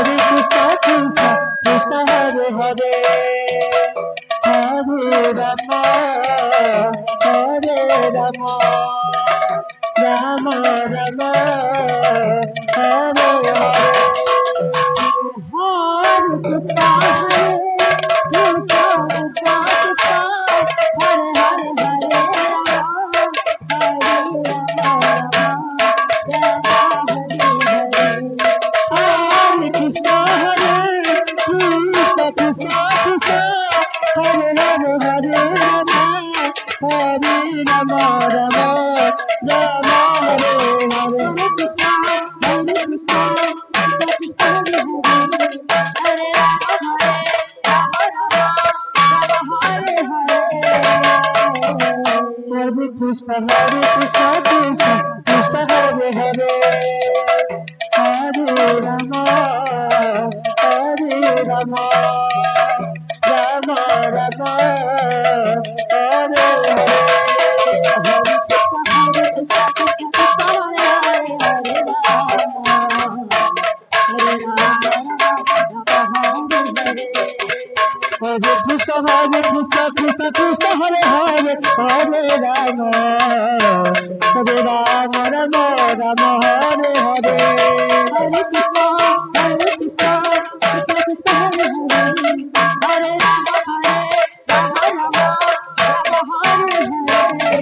Hare Krishna Krishna Krishna Hare Hare Hare Rama Hare Rama Rama Rama Hare Hare Hare Krishna Krishna Krishna Krishna Hare Hare Hare Krishna Hare Krishna Krishna Krishna Hare Hare Hare Rama Hare Rama Rama Rama Hare Hare Hare Krishna Krishna Krishna Hare Hare Rama Hare Rama Hare Krishna Krishna Krishna Hare Hare Hare Rama Rama Rama Hare Hare Hare Krishna Krishna Hare Hare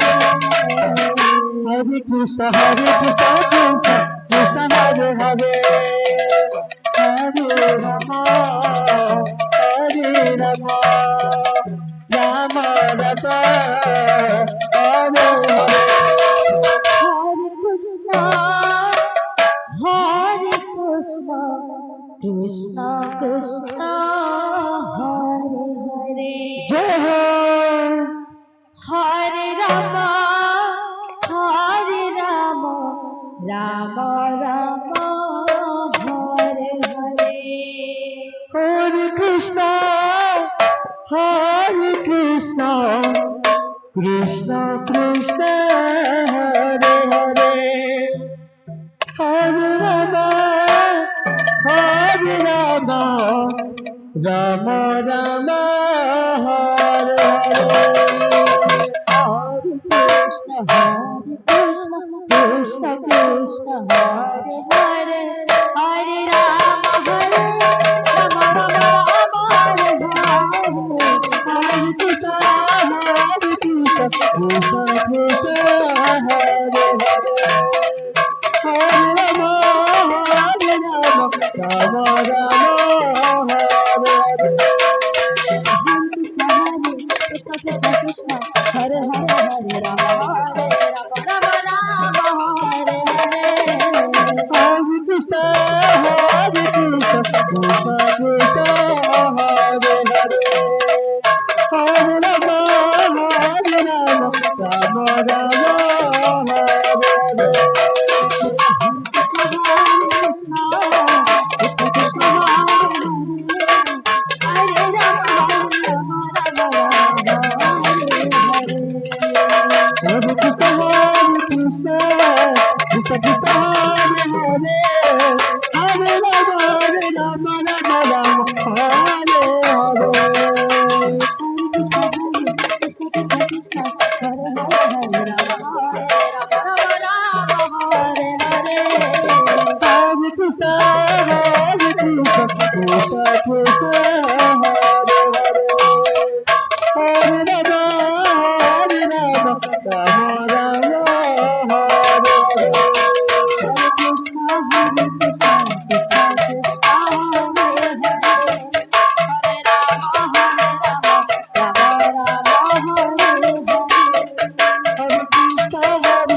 Hare Krishna Krishna Krishna Hare Hare Hare Rama Rama Rama Hare Hare Hare Krishna Krishna Krishna Hare Hare Hare Rama Rama Hare Hare Hare Krishna Krishna Krishna Hare Hare Hare Rama Rama Rama Hare Hare Hare Krishna Krishna Krishna Hare Hare Jai Ho Hare Rama Rama Rama Hare Hare Hare Krishna Krishna Krishna Hare Hare Hare Rama Rama Rama Hare Hare Hare Krishna Krishna Krishna Hare Hare Hare Rama Rama Hare Hare Hare Krishna Krishna Krishna Hare Hare Hare Rama Rama Hare Hare Krishna Krishna Hare Hare Rama Rama Hare Hare Hare Krishna Krishna Krishna Hare Hare Hare Rama Rama Hare Hare Krishna Krishna Hare Rama Hare Krishna Krishna Krishna Hare Hare Hare Rama Rama Hare Hare Krishna Krishna Hare Hare Rama Hare Hare Hare Krishna Krishna Krishna Hare Hare Hare Rama Rama Hare Hare Hare Krishna Krishna Krishna Hare Hare Hare Rama Rama Hare Hare Hare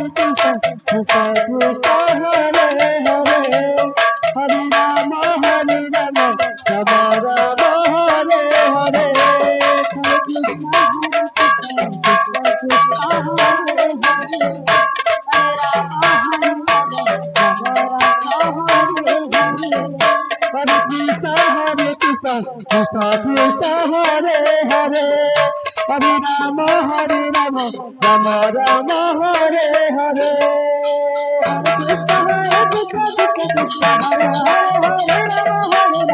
Krishna Krishna Krishna Hare Hare Hare Rama Rama Hare Hare Hare Krishna Krishna Krishna Hare Hare Hare Rama Hare Krishna Krishna Krishna Hare Hare Hare Rama Rama Hare Hare Hare Krishna Krishna Krishna Hare Hare Hare Rama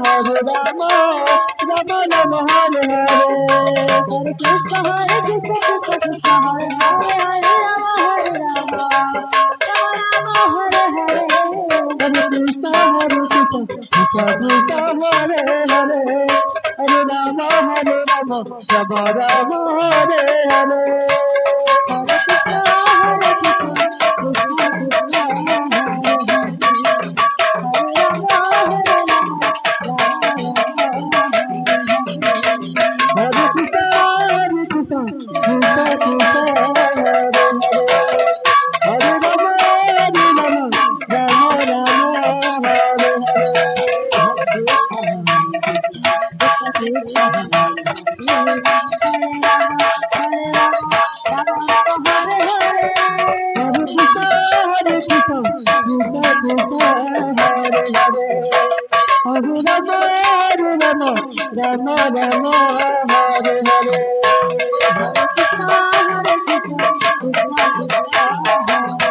Hare Rama, Rama Rama Hare Hare. Hare Krishna, Krishna Krishna, Hare Hare, Hare Rama, Hare Rama, Rama Rama, Hare Hare. Hare Krishna, Krishna Krishna, Hare Hare, Hare Rama, Rama Rama, Hare Hare. Hare Krishna, Krishna Krishna, Hare Rama, Hare Rama, Rama Rama, Hare Krishna, Krishna Krishna, Hare Hare, Hare Rama, Rama Rama, Hare Hare. Hare Krishna, Krishna Krishna, Hare Hare, Hare Rama, Rama Rama, Hare Hare. Hare Krishna, Krishna Krishna, Hare